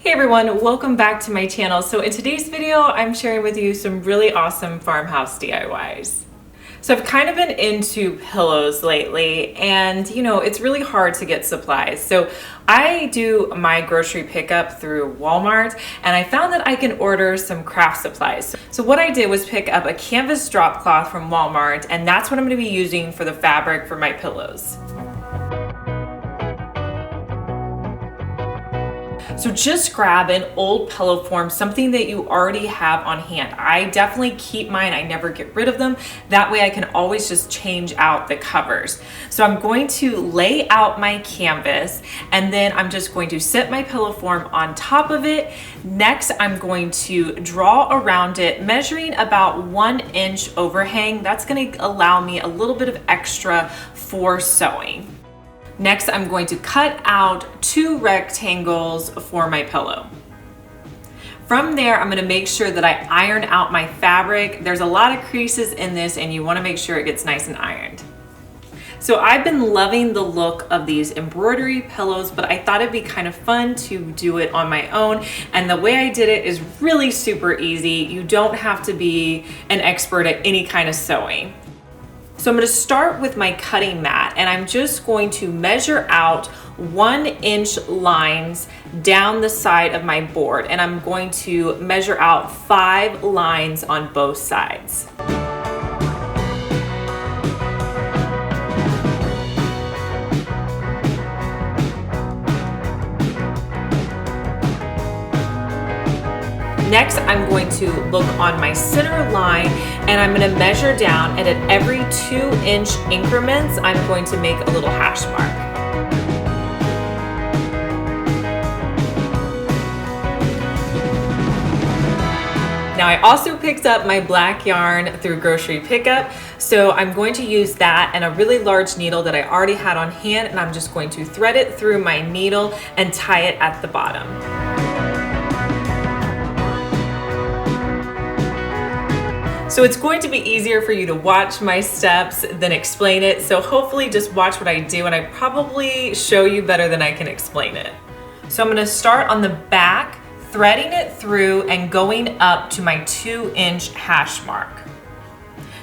Hey everyone, welcome back to my channel. So in today's video, I'm sharing with you some really awesome farmhouse DIYs. So I've kind of been into pillows lately and it's really hard to get supplies. So I do my grocery pickup through Walmart and I found that I can order some craft supplies. So what I did was pick up a canvas drop cloth from Walmart, and that's what I'm going to be using for the fabric for my pillows. So just grab an old pillow form, something that you already have on hand. I definitely keep mine, I never get rid of them. That way I can always just change out the covers. So I'm going to lay out my canvas and then I'm just going to set my pillow form on top of it. Next, I'm going to draw around it, measuring about 1 inch overhang. That's going to allow me a little bit of extra for sewing. Next, I'm going to cut out 2 rectangles for my pillow. From there, I'm going to make sure that I iron out my fabric. There's a lot of creases in this and you want to make sure it gets nice and ironed. So I've been loving the look of these embroidery pillows, but I thought it'd be kind of fun to do it on my own. And the way I did it is really super easy. You don't have to be an expert at any kind of sewing. So I'm going to start with my cutting mat and I'm just going to measure out 1 inch lines down the side of my board, and I'm going to measure out 5 lines on both sides. Next, I'm going to look on my center line and I'm going to measure down, and at every 2-inch increments, I'm going to make a little hash mark. Now I also picked up my black yarn through grocery pickup, so I'm going to use that and a really large needle that I already had on hand, and I'm just going to thread it through my needle and tie it at the bottom. So it's going to be easier for you to watch my steps than explain it. So hopefully just watch what I do and I probably show you better than I can explain it. So I'm going to start on the back, threading it through and going up to my 2-inch hash mark.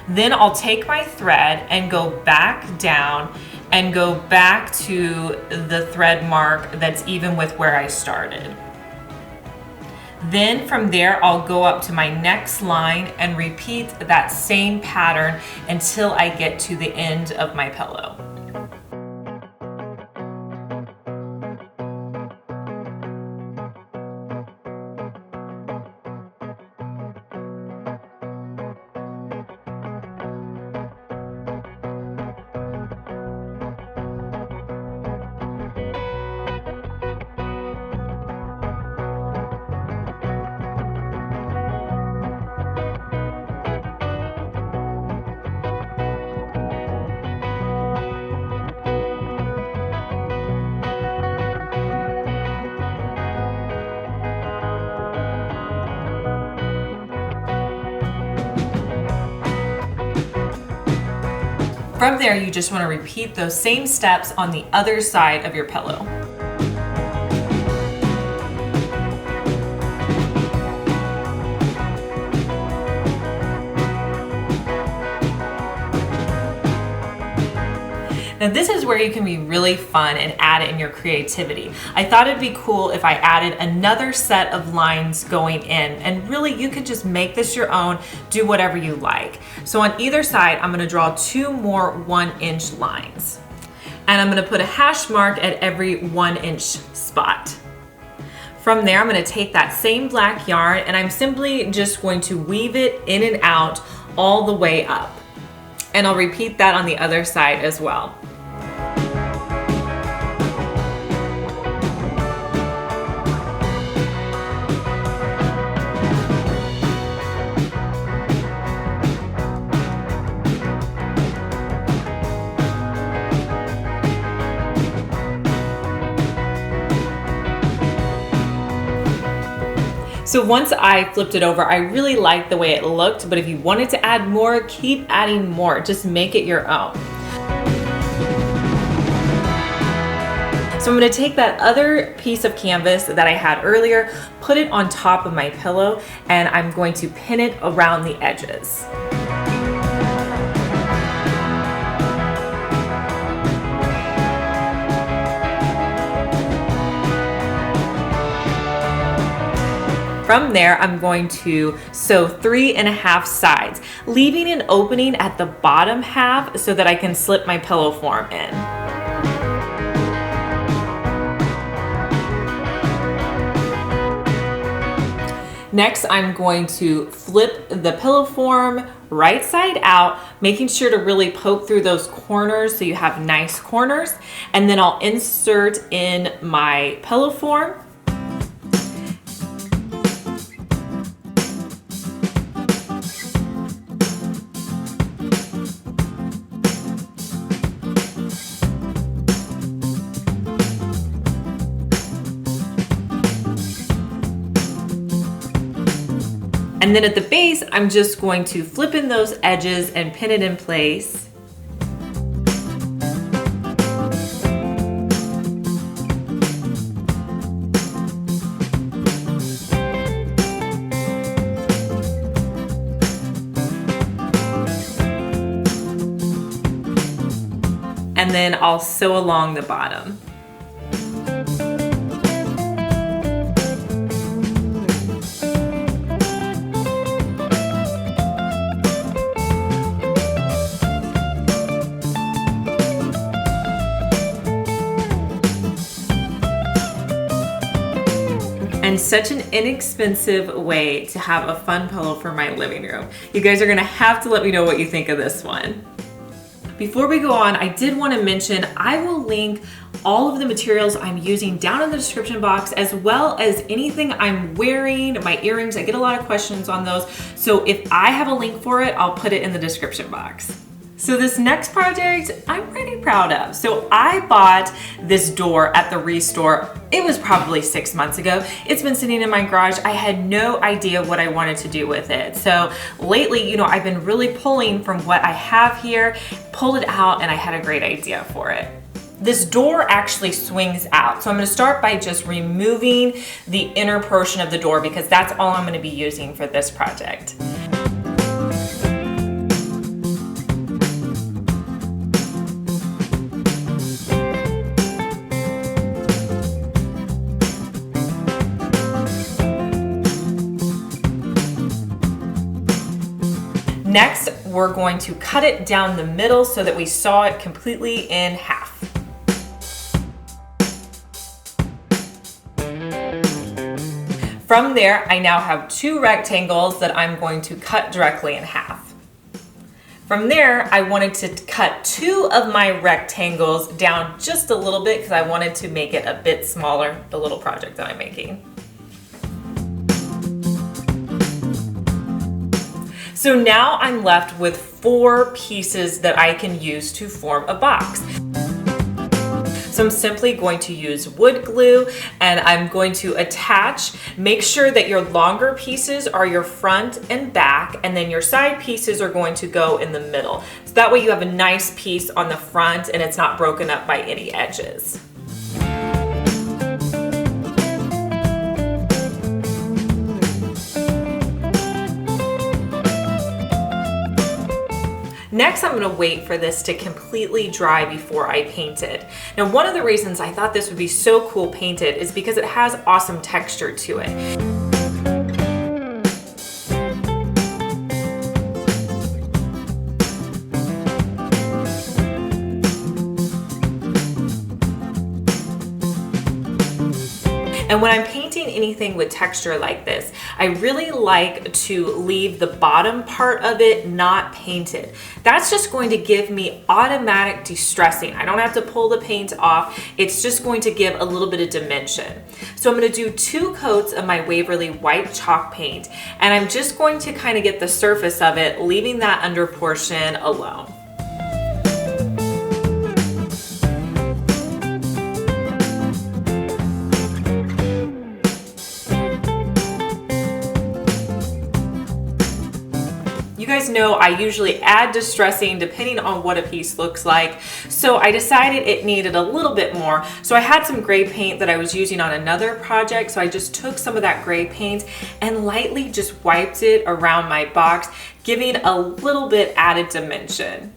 Then I'll take my thread and go back down and go back to the thread mark that's even with where I started. Then from there, I'll go up to my next line and repeat that same pattern until I get to the end of my pillow. From there, you just want to repeat those same steps on the other side of your pillow. Now this is where you can be really fun and add it in your creativity. I thought it'd be cool if I added another set of lines going in, and really you could just make this your own, do whatever you like. So on either side, I'm gonna draw 2 more 1-inch lines. And I'm gonna put a hash mark at every 1-inch spot. From there, I'm gonna take that same black yarn and I'm simply just going to weave it in and out all the way up. And I'll repeat that on the other side as well. So once I flipped it over, I really liked the way it looked, but if you wanted to add more, keep adding more. Just make it your own. So I'm going to take that other piece of canvas that I had earlier, put it on top of my pillow, and I'm going to pin it around the edges. From there, I'm going to sew 3.5 sides, leaving an opening at the bottom half so that I can slip my pillow form in. Next, I'm going to flip the pillow form right side out, making sure to really poke through those corners so you have nice corners. And then I'll insert in my pillow form. And then at the base, I'm just going to flip in those edges and pin it in place. And then I'll sew along the bottom. And such an inexpensive way to have a fun pillow for my living room. You guys are gonna have to let me know what you think of this one. Before we go on, I did want to mention I will link all of the materials I'm using down in the description box, as well as anything I'm wearing, my earrings. I get a lot of questions on those. So if I have a link for it, I'll put it in the description box. So this next project, I'm pretty proud of. So I bought this door at the Restore. It was probably 6 months ago. It's been sitting in my garage. I had no idea what I wanted to do with it. So lately, you know, I've been really pulling from what I have here, pulled it out, and I had a great idea for it. This door actually swings out. So I'm gonna start by just removing the inner portion of the door because that's all I'm gonna be using for this project. Next, we're going to cut it down the middle so that we saw it completely in half. From there, I now have 2 rectangles that I'm going to cut directly in half. From there, I wanted to cut 2 of my rectangles down just a little bit because I wanted to make it a bit smaller, the little project that I'm making. So now I'm left with 4 pieces that I can use to form a box. So I'm simply going to use wood glue and I'm going to attach. Make sure that your longer pieces are your front and back, and then your side pieces are going to go in the middle. So that way you have a nice piece on the front and it's not broken up by any edges. Next, I'm gonna wait for this to completely dry before I paint it. Now, one of the reasons I thought this would be so cool painted is because it has awesome texture to it. And when I'm painting anything with texture like this, I really like to leave the bottom part of it not painted. That's just going to give me automatic de-stressing. I don't have to pull the paint off. It's just going to give a little bit of dimension. So I'm going to do 2 coats of my Waverly white chalk paint, and I'm just going to kind of get the surface of it, leaving that under portion alone. You guys guys know I usually add distressing depending on what a piece looks like. So I decided it needed a little bit more. So I had some gray paint that I was using on another project. So I just took some of that gray paint and lightly just wiped it around my box, giving a little bit added dimension.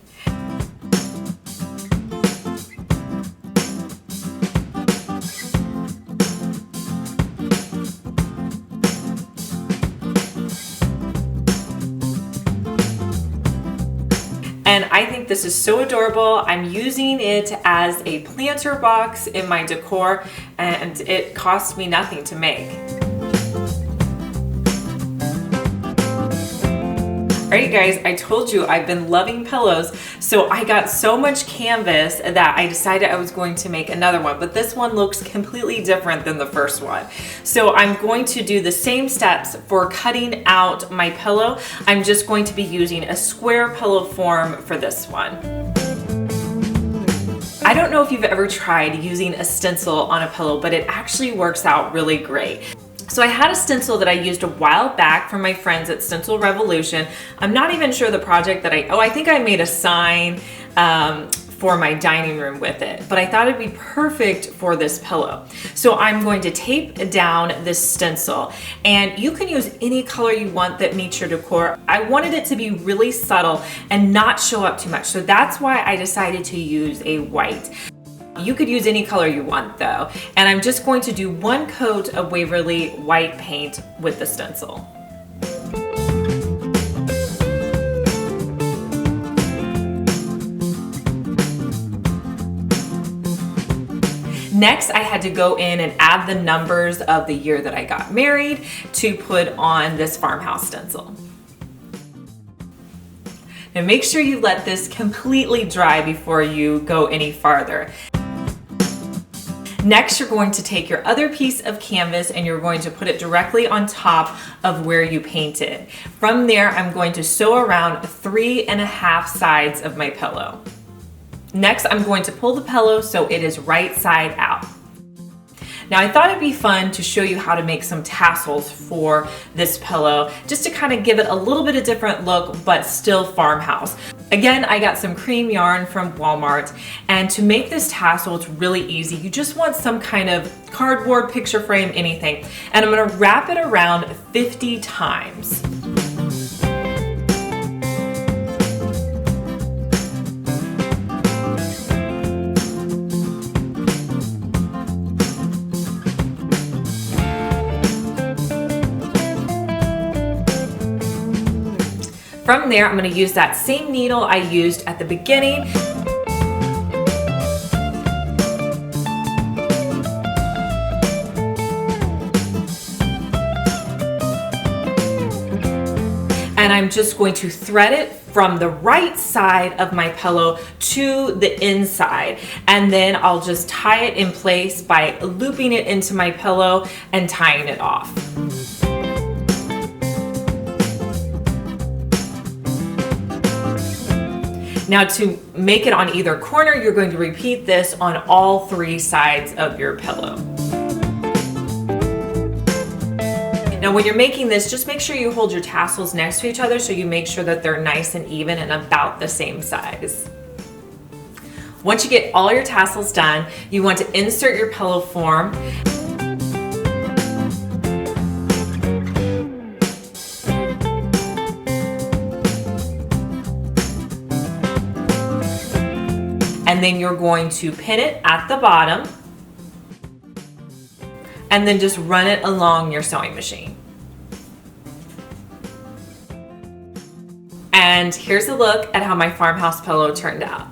And I think this is so adorable. I'm using it as a planter box in my decor, and it cost me nothing to make. Alright guys, I told you I've been loving pillows, so I got so much canvas that I decided I was going to make another one, but this one looks completely different than the first one. So I'm going to do the same steps for cutting out my pillow. I'm just going to be using a square pillow form for this one. I don't know if you've ever tried using a stencil on a pillow, but it actually works out really great. So I had a stencil that I used a while back from my friends at Stencil Revolution. I'm not even sure the project that I think I made a sign for my dining room with it, but I thought it'd be perfect for this pillow. So I'm going to tape down this stencil, and you can use any color you want that meets your decor. I wanted it to be really subtle and not show up too much. So that's why I decided to use a white. You could use any color you want though. And I'm just going to do one coat of Waverly white paint with the stencil. Next, I had to go in and add the numbers of the year that I got married to put on this farmhouse stencil. Now make sure you let this completely dry before you go any farther. Next, you're going to take your other piece of canvas and you're going to put it directly on top of where you painted. From there, I'm going to sew around 3.5 sides of my pillow. Next, I'm going to pull the pillow so it is right side out. Now I thought it'd be fun to show you how to make some tassels for this pillow, just to kind of give it a little bit of different look, but still farmhouse. Again, I got some cream yarn from Walmart, and to make this tassel, it's really easy. You just want some kind of cardboard, picture frame, anything. And I'm gonna wrap it around 50 times. From there, I'm going to use that same needle I used at the beginning. And I'm just going to thread it from the right side of my pillow to the inside. And then I'll just tie it in place by looping it into my pillow and tying it off. Now to make it on either corner, you're going to repeat this on all 3 sides of your pillow. Now when you're making this, just make sure you hold your tassels next to each other so you make sure that they're nice and even and about the same size. Once you get all your tassels done, you want to insert your pillow form. And then you're going to pin it at the bottom and then just run it along your sewing machine. And here's a look at how my farmhouse pillow turned out.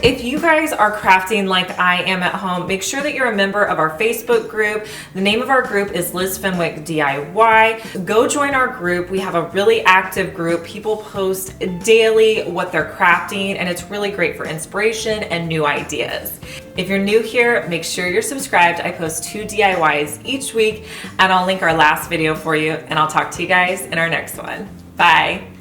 If you guys are crafting like I am at home, make sure that you're a member of our Facebook group. The name of our group is lizfenwickdiy. Go join our group. We have a really active group. People post daily what they're crafting, and it's really great for inspiration and new ideas. If you're new here, make sure you're subscribed. I post 2 DIYs each week, and I'll link our last video for you, and I'll talk to you guys in our next one. Bye.